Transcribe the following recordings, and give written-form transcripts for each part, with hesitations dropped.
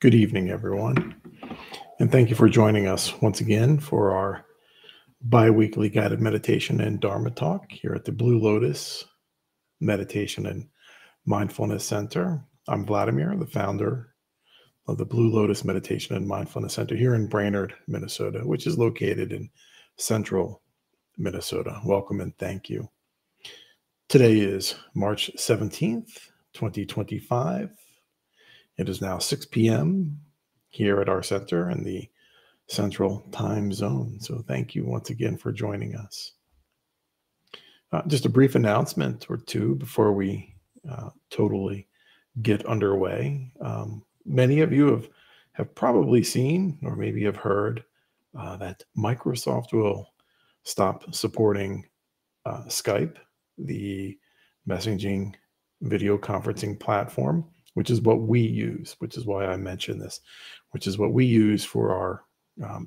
Good evening, everyone, and thank you for joining us once again for our bi-weekly guided meditation and Dharma talk here at the Blue Lotus Meditation and Mindfulness Center. I'm Vladimir, the founder of the Blue Lotus Meditation and Mindfulness Center here in Brainerd, Minnesota, which is located in central Minnesota. Welcome and thank you. Today is March 17th, 2025. It is now 6 p.m. here at our center in the Central Time Zone. So thank you once again for joining us. Just a brief announcement or two before we totally get underway. Many of you have probably seen or maybe have heard that Microsoft will stop supporting Skype, the messaging video conferencing platform, which is what we use, which is why I mentioned this, which is what we use for our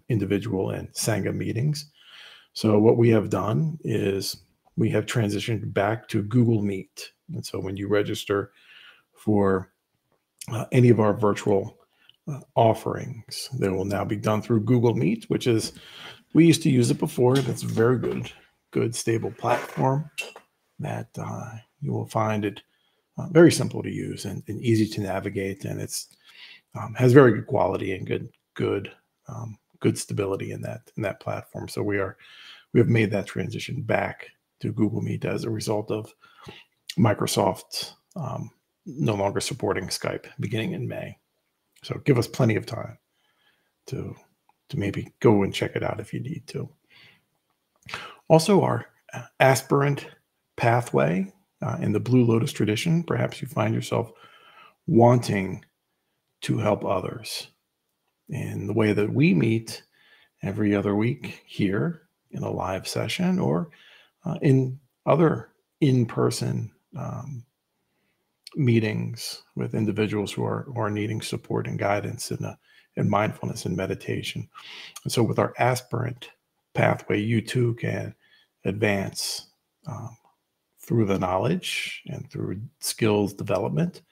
individual and Sangha meetings. So what we have done is we have transitioned back to Google Meet. And so when you register for any of our virtual offerings, they will now be done through Google Meet, which is, we used to use it before. That's a very good, stable platform that you will find it very simple to use and easy to navigate, and it's has very good quality and good stability in that platform. So we have made that transition back to Google Meet as a result of Microsoft no longer supporting Skype beginning in May. So give us plenty of time to maybe go and check it out if you need to. Also, our aspirant pathway. In the Blue Lotus tradition, perhaps you find yourself wanting to help others. In the way that we meet every other week here in a live session or in other in-person meetings with individuals who are needing support and guidance in mindfulness and meditation. And so with our aspirant pathway, you too can advance through the knowledge and through skills development,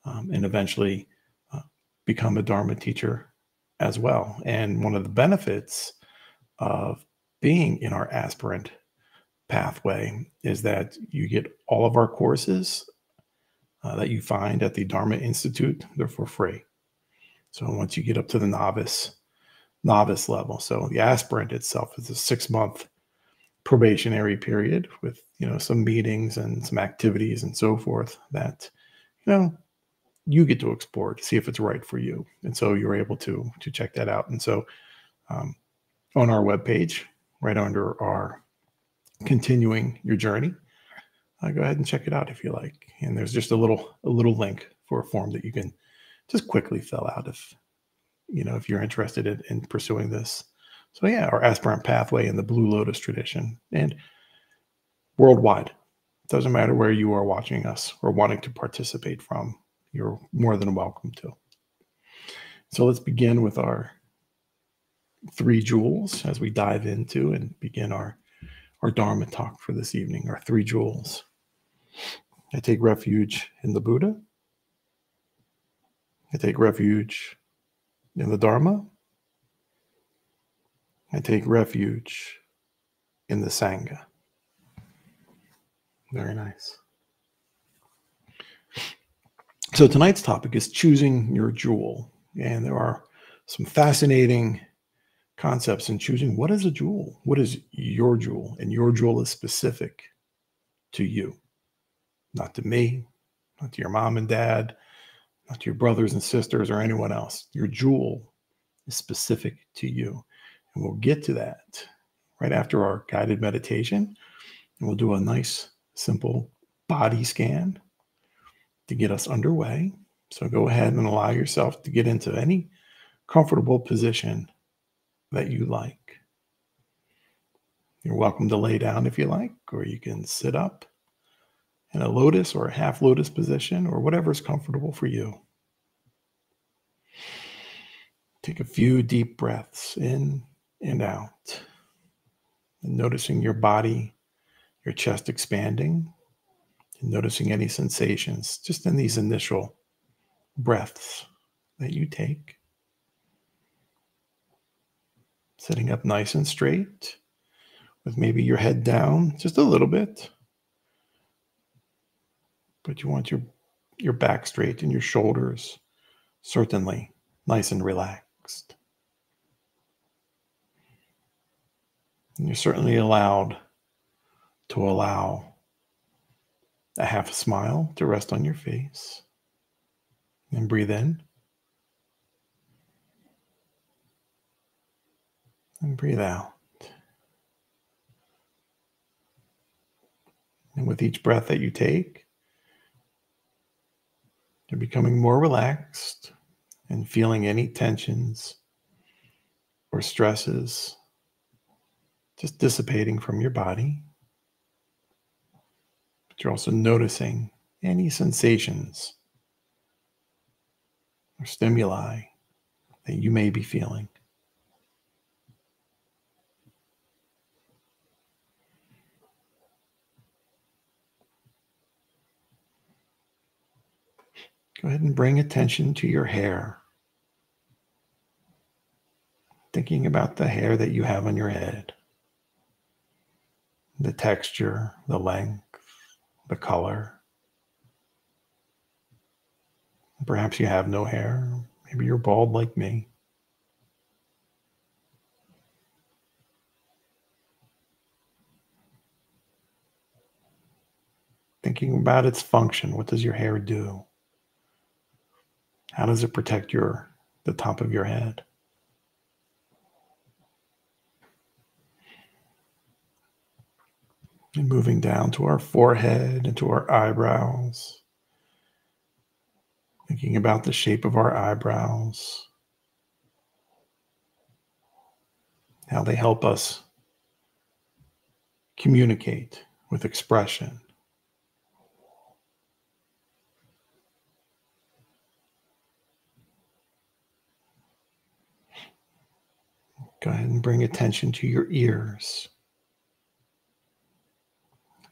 and eventually become a Dharma teacher as well. And one of the benefits of being in our aspirant pathway is that you get all of our courses that you find at the Dharma Institute. They're for free. So once you get up to the novice level, so the aspirant itself is a 6-month probationary period with some meetings and some activities and so forth that you get to explore to see if it's right for you. And so you're able to check that out. And so on our webpage, right under our continuing your journey, go ahead and check it out if you like. And there's just a little link for a form that you can just quickly fill out if you're interested in pursuing this. So yeah, our aspirant pathway in the Blue Lotus tradition and worldwide. Doesn't matter where you are watching us or wanting to participate from, you're more than welcome to. So let's begin with our 3 jewels as we dive into and begin our Dharma talk for this evening, our 3 jewels. I take refuge in the Buddha. I take refuge in the Dharma. I take refuge in the Sangha. Very nice. So tonight's topic is choosing your jewel. And there are some fascinating concepts in choosing what is a jewel. What is your jewel? And your jewel is specific to you, not to me, not to your mom and dad, not to your brothers and sisters or anyone else. Your jewel is specific to you. And we'll get to that right after our guided meditation. And we'll do a nice, simple body scan to get us underway. So go ahead and allow yourself to get into any comfortable position that you like. You're welcome to lay down if you like, or you can sit up in a lotus or a half lotus position or whatever is comfortable for you. Take a few deep breaths in and out, and noticing your body, your chest expanding, and noticing any sensations just in these initial breaths that you take. Sitting up nice and straight with maybe your head down just a little bit. But you want your back straight and your shoulders certainly nice and relaxed. And you're certainly allowed to allow a half a smile to rest on your face. And breathe in. And breathe out. And with each breath that you take, you're becoming more relaxed and feeling any tensions or stresses just dissipating from your body. But you're also noticing any sensations or stimuli that you may be feeling. Go ahead and bring attention to your hair. Thinking about the hair that you have on your head. The texture, the length, the color. Perhaps you have no hair. Maybe you're bald like me. Thinking about its function. What does your hair do? How does it protect the top of your head? And moving down to our forehead and to our eyebrows. Thinking about the shape of our eyebrows. How they help us communicate with expression. Go ahead and bring attention to your ears.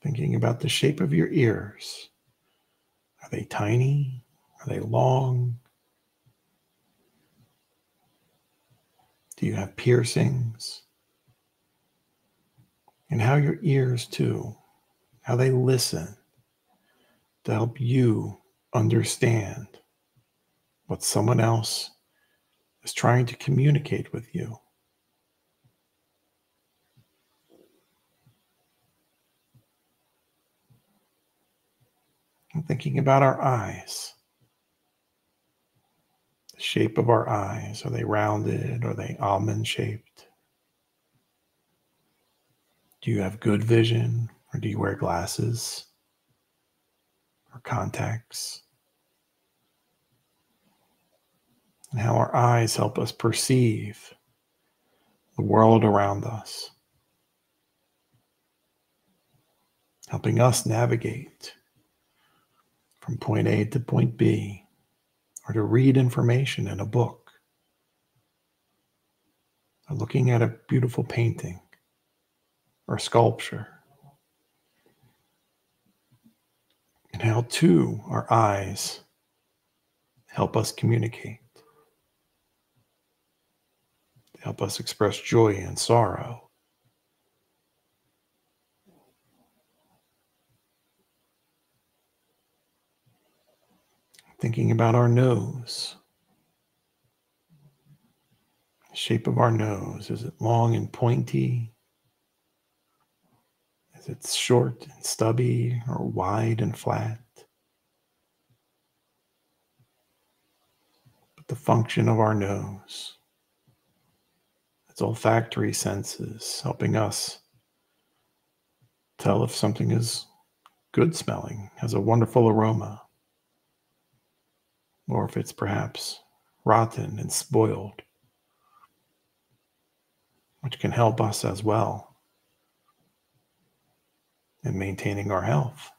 Thinking about the shape of your ears. Are they tiny? Are they long? Do you have piercings? And how your ears, too, how they listen to help you understand what someone else is trying to communicate with you. And thinking about our eyes. The shape of our eyes. Are they rounded? Are they almond shaped? Do you have good vision, or do you wear glasses or contacts? And how our eyes help us perceive the world around us, helping us navigate from point A to point B, or to read information in a book, or looking at a beautiful painting or sculpture. And how, too, our eyes help us communicate, help us express joy and sorrow. Thinking about our nose. The shape of our nose. Is it long and pointy? Is it short and stubby, or wide and flat? But the function of our nose, its olfactory senses, helping us tell if something is good smelling, has a wonderful aroma, or if it's perhaps rotten and spoiled, which can help us as well in maintaining our health.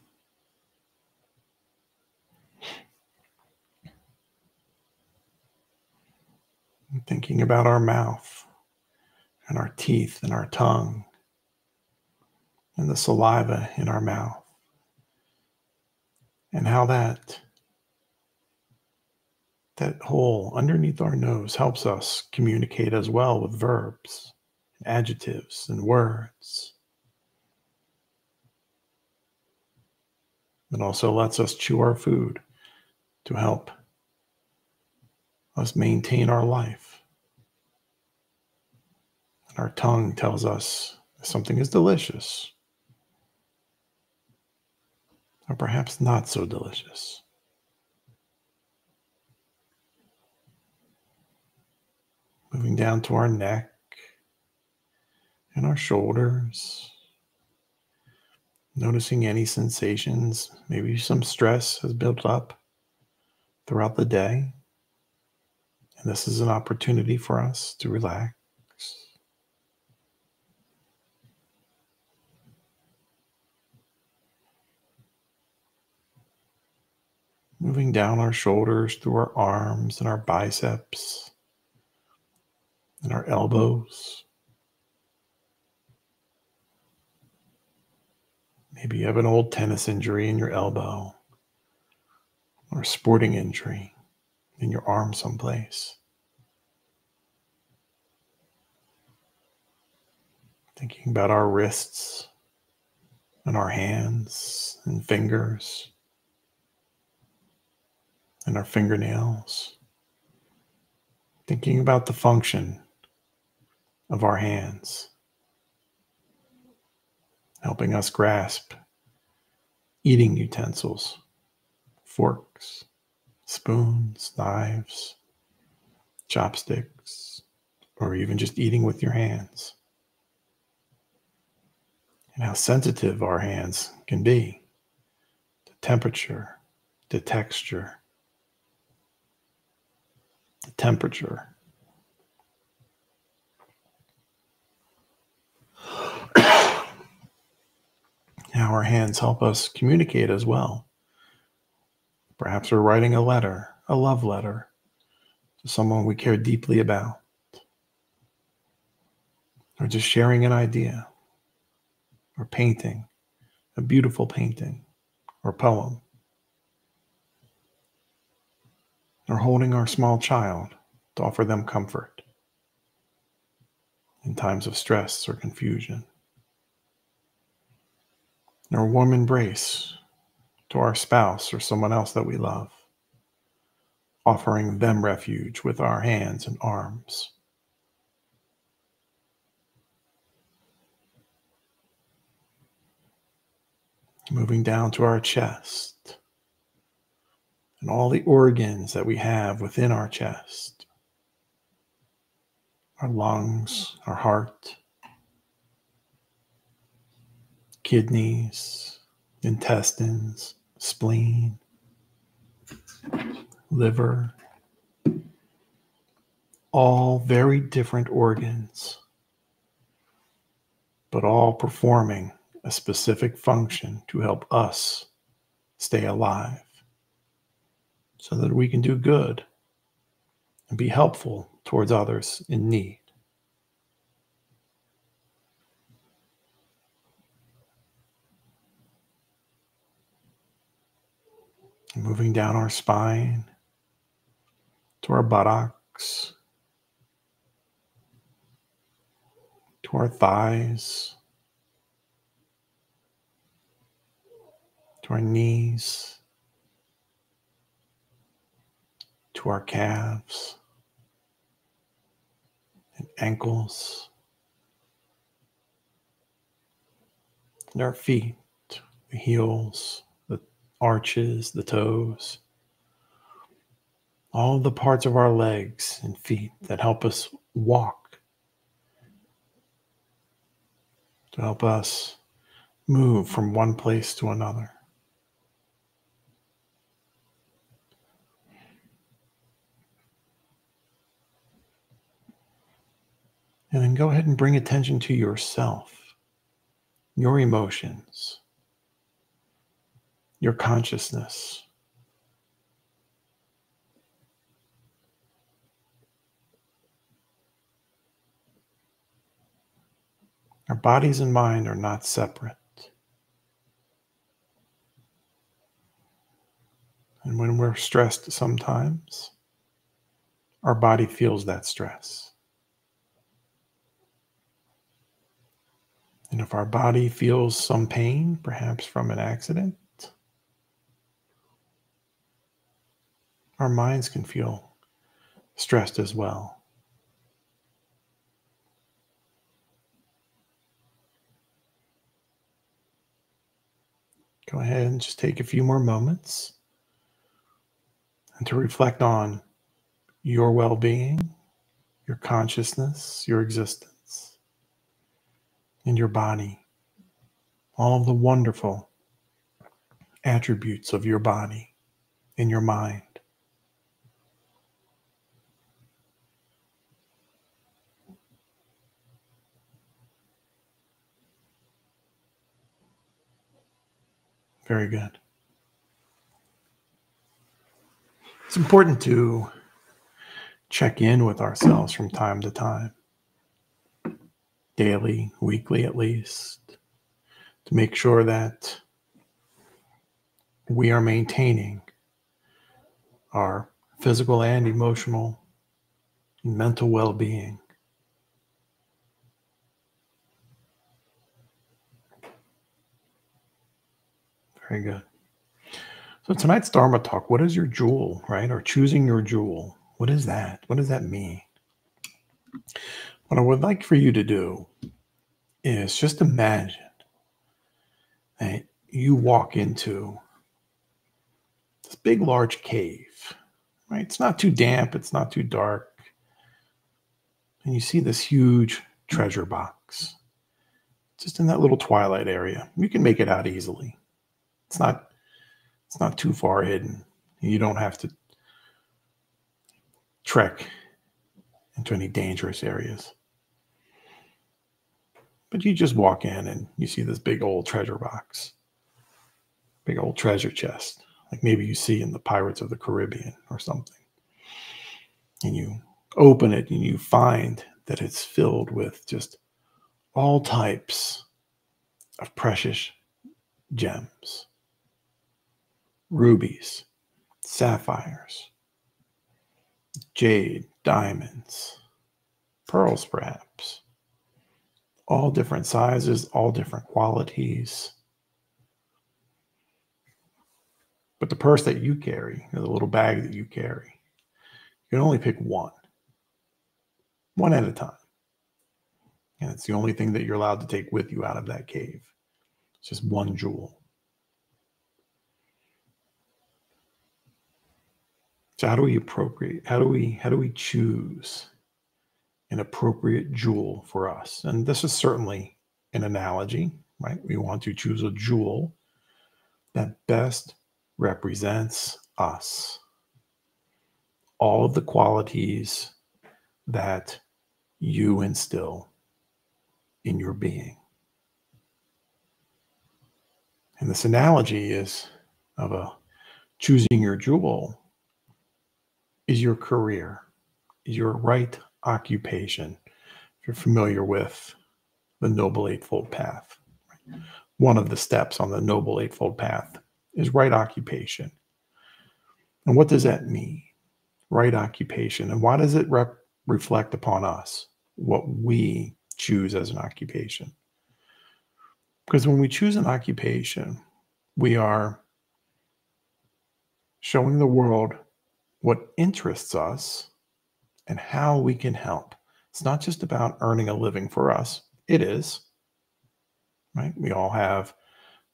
And thinking about our mouth and our teeth and our tongue and the saliva in our mouth, and how that That hole underneath our nose helps us communicate as well with verbs, adjectives, and words. It also lets us chew our food to help us maintain our life. And our tongue tells us if something is delicious or perhaps not so delicious. Moving down to our neck and our shoulders. Noticing any sensations, maybe some stress has built up throughout the day. And this is an opportunity for us to relax. Moving down our shoulders through our arms and our biceps and our elbows. Maybe you have an old tennis injury in your elbow or a sporting injury in your arm someplace. Thinking about our wrists and our hands and fingers and our fingernails. Thinking about the function of our hands, helping us grasp eating utensils, forks, spoons, knives, chopsticks, or even just eating with your hands. And how sensitive our hands can be to temperature, to texture, to temperature. How our hands help us communicate as well. Perhaps we're writing a letter, a love letter, to someone we care deeply about, or just sharing an idea, or painting, a beautiful painting, or poem, or holding our small child to offer them comfort in times of stress or confusion, or a warm embrace to our spouse or someone else that we love, offering them refuge with our hands and arms. Moving down to our chest and all the organs that we have within our chest, our lungs, our heart, kidneys, intestines, spleen, liver, all very different organs, but all performing a specific function to help us stay alive so that we can do good and be helpful towards others in need. Moving down our spine to our buttocks, to our thighs, to our knees, to our calves and ankles, and our feet, the heels, the arches, the toes, all of the parts of our legs and feet that help us walk, to help us move from one place to another. And then go ahead and bring attention to yourself, your emotions, your consciousness. Our bodies and mind are not separate. And when we're stressed sometimes, our body feels that stress. And if our body feels some pain, perhaps from an accident, our minds can feel stressed as well. Go ahead and just take a few more moments and to reflect on your well-being, your consciousness, your existence, and your body, all of the wonderful attributes of your body and your mind. Very good. It's important to check in with ourselves from time to time, daily, weekly at least, to make sure that we are maintaining our physical and emotional and mental well-being. Very good. So tonight's Dharma talk, what is your jewel, right? Or choosing your jewel. What is that? What does that mean? What I would like for you to do is just imagine that you walk into this big, large cave, right? It's not too damp. It's not too dark. And you see this huge treasure box just in that little twilight area. You can make it out easily. It's not too far hidden. You don't have to trek into any dangerous areas. But you just walk in and you see this big old treasure box, big old treasure chest, like maybe you see in the Pirates of the Caribbean or something. And you open it and you find that it's filled with just all types of precious gems, rubies, sapphires, jade, diamonds, pearls perhaps, all different sizes, all different qualities. But the purse that you carry, or the little bag that you carry, you can only pick one at a time. And it's the only thing that you're allowed to take with you out of that cave. It's just one jewel. So how do we choose an appropriate jewel for us? And this is certainly an analogy, right? We want to choose a jewel that best represents us. All of the qualities that you instill in your being. And this analogy is of choosing your jewel is your career, is your right occupation. If you're familiar with the Noble Eightfold Path, one of the steps on the Noble Eightfold Path is right occupation. And what does that mean? Right occupation. And why does it reflect upon us, what we choose as an occupation? Because when we choose an occupation, we are showing the world what interests us and how we can help. It's not just about earning a living for us. It is, right? We all have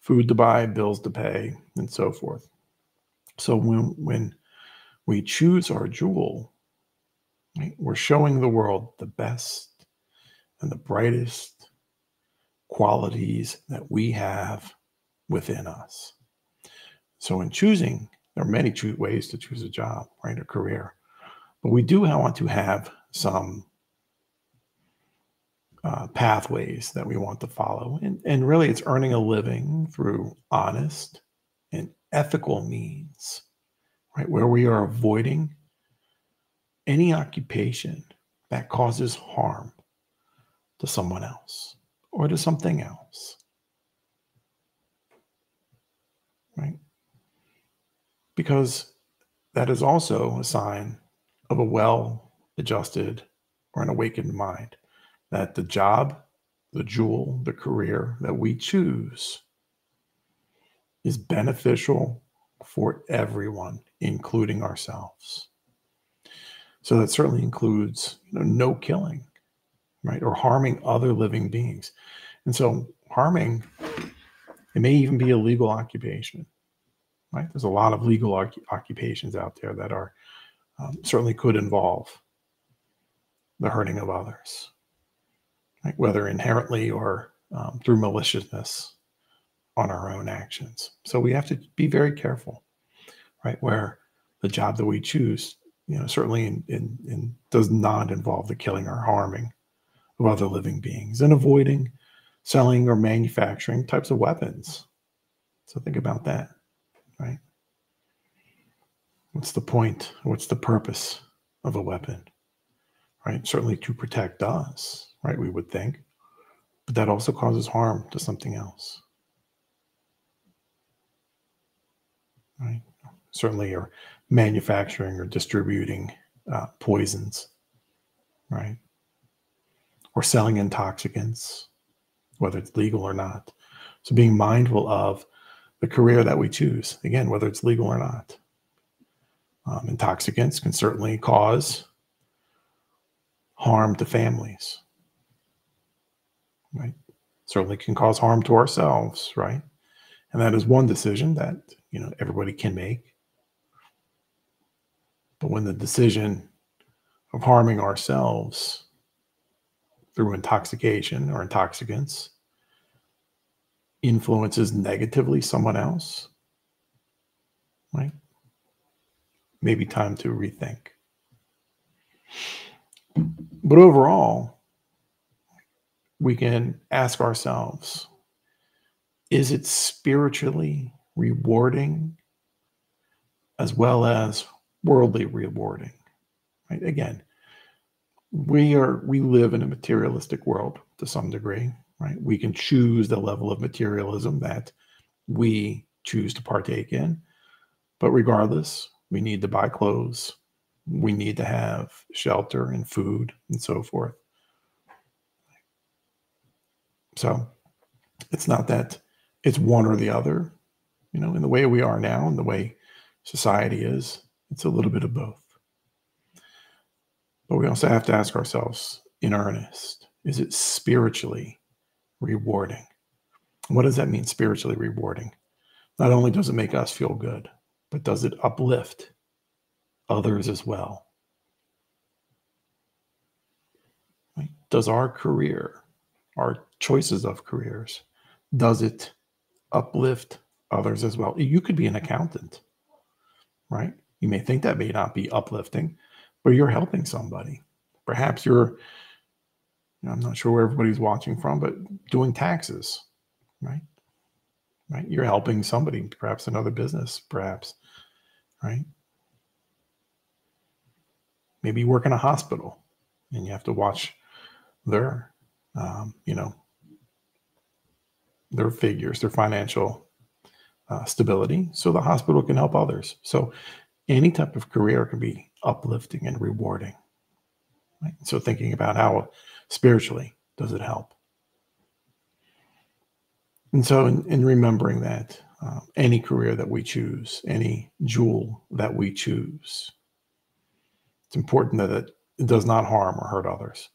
food to buy, bills to pay, and so forth. So when we choose our jewel, right, we're showing the world the best and the brightest qualities that we have within us. So in choosing, there are many ways to choose a job, right, a career. But we do want to have some pathways that we want to follow. And really, it's earning a living through honest and ethical means, right, where we are avoiding any occupation that causes harm to someone else or to something else, right? Because that is also a sign of a well-adjusted or an awakened mind, that the job, the jewel, the career that we choose is beneficial for everyone, including ourselves. So that certainly includes, no killing, right, or harming other living beings. And so harming, it may even be a legal occupation, right? There's a lot of legal occupations out there that are certainly could involve the hurting of others, right? Whether inherently or through maliciousness on our own actions. So we have to be very careful, right? Where the job that we choose, certainly in does not involve the killing or harming of other living beings, and avoiding selling or manufacturing types of weapons. So think about that, right? What's the point? What's the purpose of a weapon, right? Certainly to protect us, right? We would think, but that also causes harm to something else, right? Certainly, or manufacturing or distributing poisons, right? Or selling intoxicants, whether it's legal or not. So being mindful of the career that we choose, again, whether it's legal or not. Intoxicants can certainly cause harm to families, right? Certainly can cause harm to ourselves, right? And that is one decision that, everybody can make. But when the decision of harming ourselves through intoxication or intoxicants influences negatively someone else, right? Maybe time to rethink. But overall, we can ask ourselves, is it spiritually rewarding as well as worldly rewarding? Right? Again, we live in a materialistic world to some degree, right? We can choose the level of materialism that we choose to partake in, but regardless, we need to buy clothes, we need to have shelter and food and so forth. So it's not that it's one or the other, in the way we are now and the way society is, it's a little bit of both. But we also have to ask ourselves in earnest, is it spiritually rewarding? What does that mean, spiritually rewarding? Not only does it make us feel good, but does it uplift others as well? Right? Does our career, our choices of careers, does it uplift others as well? You could be an accountant, right? You may think that may not be uplifting, but you're helping somebody. Perhaps you're, I'm not sure where everybody's watching from, but doing taxes, right? Right? You're helping somebody, perhaps another business, perhaps, right? Maybe you work in a hospital and you have to watch their, their figures, their financial stability, so the hospital can help others. So any type of career can be uplifting and rewarding. Right? So thinking about how spiritually does it help? And so in remembering that any career that we choose, any jewel that we choose, it's important that it does not harm or hurt others.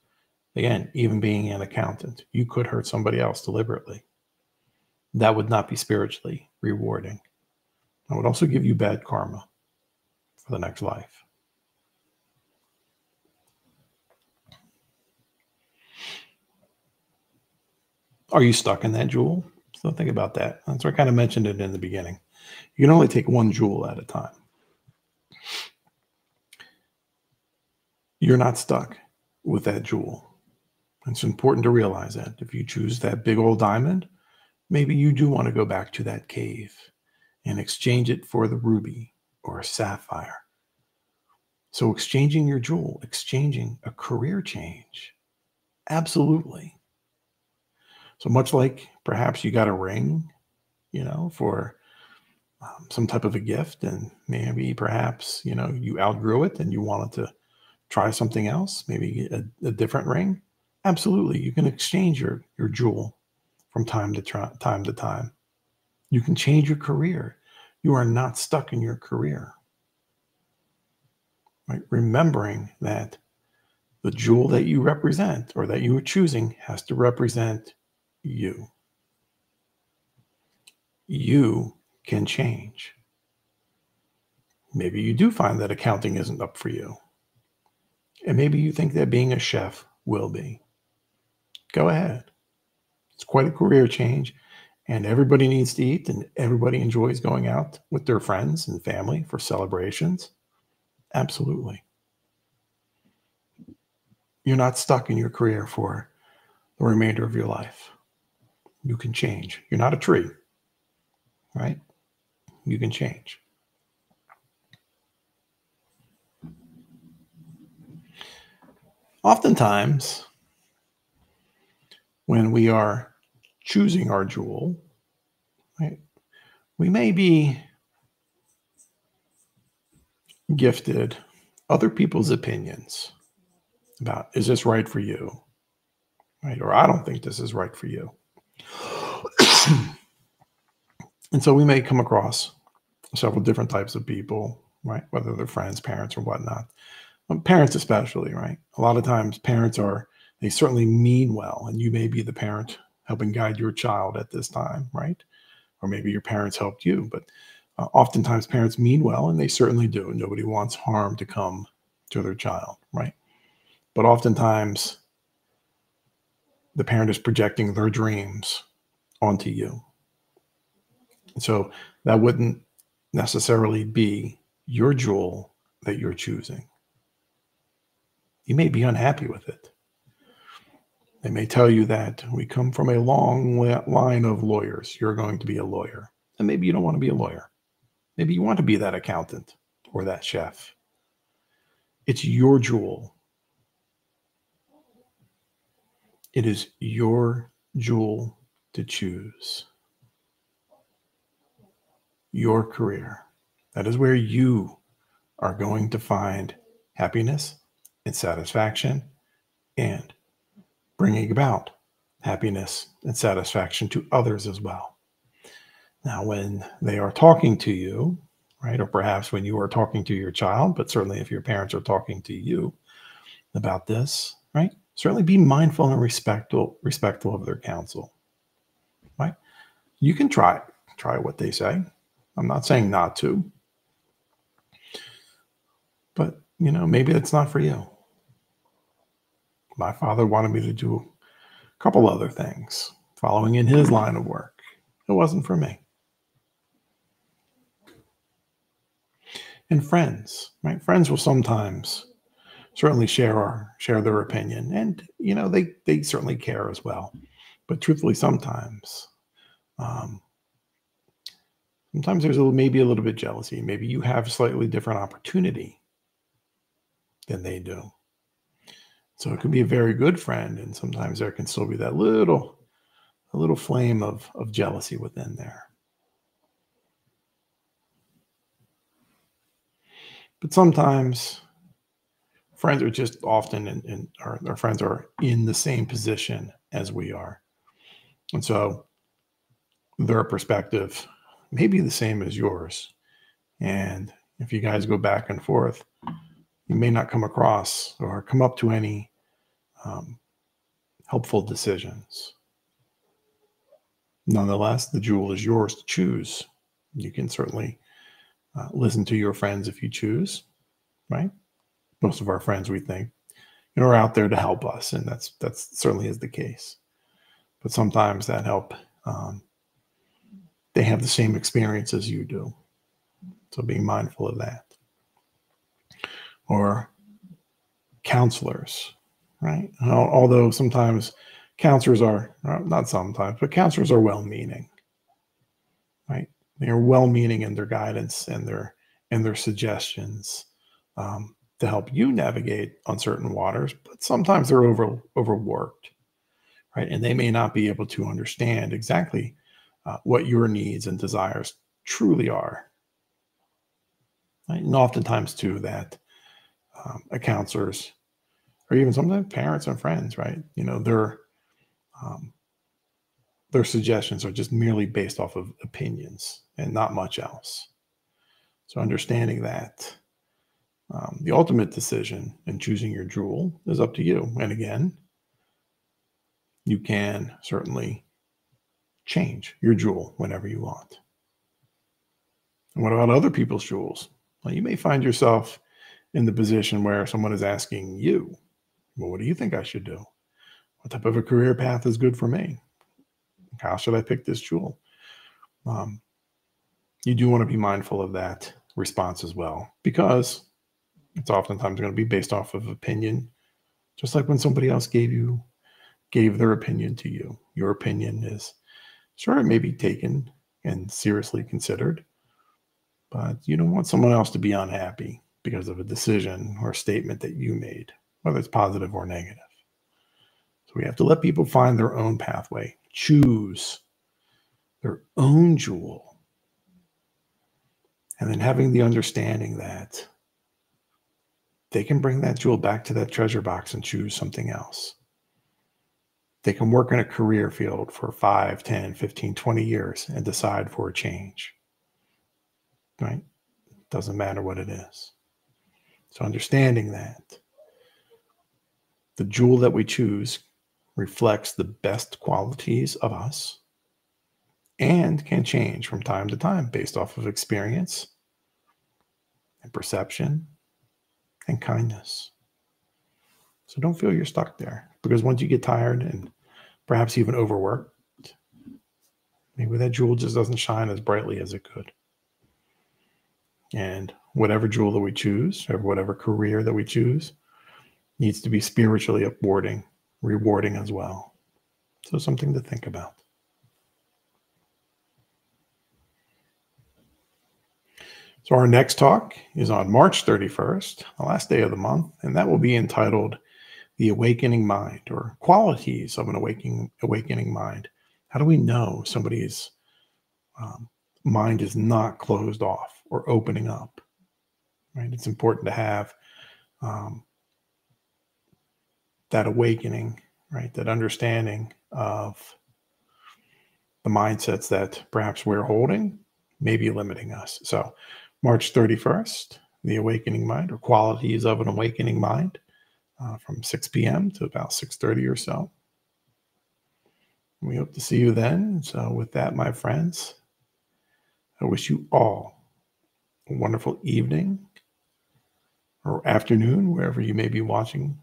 Again, even being an accountant, you could hurt somebody else deliberately. That would not be spiritually rewarding. It would also give you bad karma for the next life. Are you stuck in that jewel? So think about that. That's why I kind of mentioned it in the beginning. You can only take one jewel at a time. You're not stuck with that jewel. It's important to realize that if you choose that big old diamond, maybe you do want to go back to that cave and exchange it for the ruby or a sapphire. So exchanging your jewel, exchanging a career change, absolutely. So much like perhaps you got a ring, for some type of a gift, and maybe perhaps, you outgrew it and you wanted to try something else, maybe a different ring, absolutely. You can exchange your jewel from time to time. You can change your career. You are not stuck in your career. Right? Remembering that the jewel that you represent or that you are choosing has to represent you. You can change. Maybe you do find that accounting isn't up for you. And maybe you think that being a chef will be. Go ahead. It's quite a career change, and everybody needs to eat, and everybody enjoys going out with their friends and family for celebrations. Absolutely. You're not stuck in your career for the remainder of your life. You can change. You're not a tree, right? You can change. Oftentimes, when we are choosing our jewel, right, we may be gifted other people's opinions about, is this right for you? Right? Or I don't think this is right for you. And so we may come across several different types of people, right? Whether they're friends, parents, or whatnot. Parents especially, right? A lot of times parents they certainly mean well, and you may be the parent helping guide your child at this time, right? Or maybe your parents helped you, but oftentimes parents mean well, and they certainly do. Nobody wants harm to come to their child, right? But oftentimes the parent is projecting their dreams onto you. So that wouldn't necessarily be your jewel that you're choosing. You may be unhappy with it. They may tell you that we come from a long line of lawyers. You're going to be a lawyer. And maybe you don't want to be a lawyer. Maybe you want to be that accountant or that chef. It's your jewel. It is your jewel to choose. Your career. That is where you are going to find happiness and satisfaction and bringing about happiness and satisfaction to others as well. Now, when they are talking to you, right, or perhaps when you are talking to your child, but certainly if your parents are talking to you about this, right, certainly be mindful and respectful of their counsel, right? You can try what they say. I'm not saying not to, but maybe it's not for you. My father wanted me to do a couple other things following in his line of work. It wasn't for me. And friends, right? Friends will sometimes certainly share their opinion, and they certainly care as well. But truthfully, sometimes there's maybe a little bit jealousy. Maybe you have slightly different opportunity than they do. So it can be a very good friend, and sometimes there can still be that little flame of jealousy within there. But sometimes friends are just often our friends are in the same position as we are. And so their perspective may be the same as yours. And if you guys go back and forth, you may not come across or come up to any helpful decisions. Nonetheless, the jewel is yours to choose. You can certainly listen to your friends if you choose, right? Most of our friends, we think, are out there to help us, and that's certainly is the case. But sometimes that help, they have the same experience as you do. So being mindful of that. Or counselors, right? Although sometimes counselors are, not sometimes, but counselors are well-meaning, right? They are well-meaning in their guidance and their suggestions to help you navigate uncertain waters, but sometimes they're overworked, right? And they may not be able to understand exactly what your needs and desires truly are. Right? And oftentimes too, that counselors, or even sometimes parents and friends, right? Their suggestions are just merely based off of opinions and not much else. So understanding that the ultimate decision in choosing your jewel is up to you. And again, you can certainly change your jewel whenever you want. And what about other people's jewels? Well, you may find yourself in the position where someone is asking you, well, what do you think I should do? What type of a career path is good for me? How should I pick this jewel? You do want to be mindful of that response as well, because it's oftentimes going to be based off of opinion, just like when somebody else gave their opinion to you. Your opinion is, sure, it may be taken and seriously considered, but you don't want someone else to be unhappy because of a decision or statement that you made, whether it's positive or negative. So we have to let people find their own pathway, choose their own jewel, and then having the understanding that they can bring that jewel back to that treasure box and choose something else. They can work in a career field for 5, 10, 15, 20 years and decide for a change, right? Doesn't matter what it is. So understanding that the jewel that we choose reflects the best qualities of us and can change from time to time based off of experience and perception and kindness. So don't feel you're stuck there, because once you get tired and perhaps even overworked, maybe that jewel just doesn't shine as brightly as it could. And whatever jewel that we choose, or whatever career that we choose, needs to be spiritually upwarding, rewarding as well. So something to think about. So our next talk is on March 31st, the last day of the month, and that will be entitled The Awakening Mind, or Qualities of an Awakening Mind. How do we know somebody's mind is not closed off or opening up? Right? It's important to have that awakening, right? That understanding of the mindsets that perhaps we're holding may be limiting us. So March 31st, The Awakening Mind, or Qualities of an Awakening Mind, from 6 p.m. to about 6:30 or so. We hope to see you then. So with that, my friends, I wish you all a wonderful evening or afternoon, wherever you may be watching.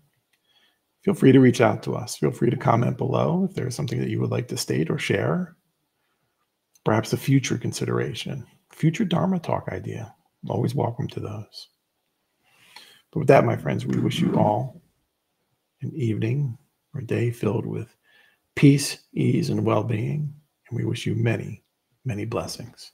Feel free to reach out to us. Feel free to comment below if there's something that you would like to state or share. Perhaps a future consideration, future Dharma talk idea. I'm always welcome to those. But with that, my friends, we wish you all an evening or day filled with peace, ease, and well-being. And we wish you many, many blessings.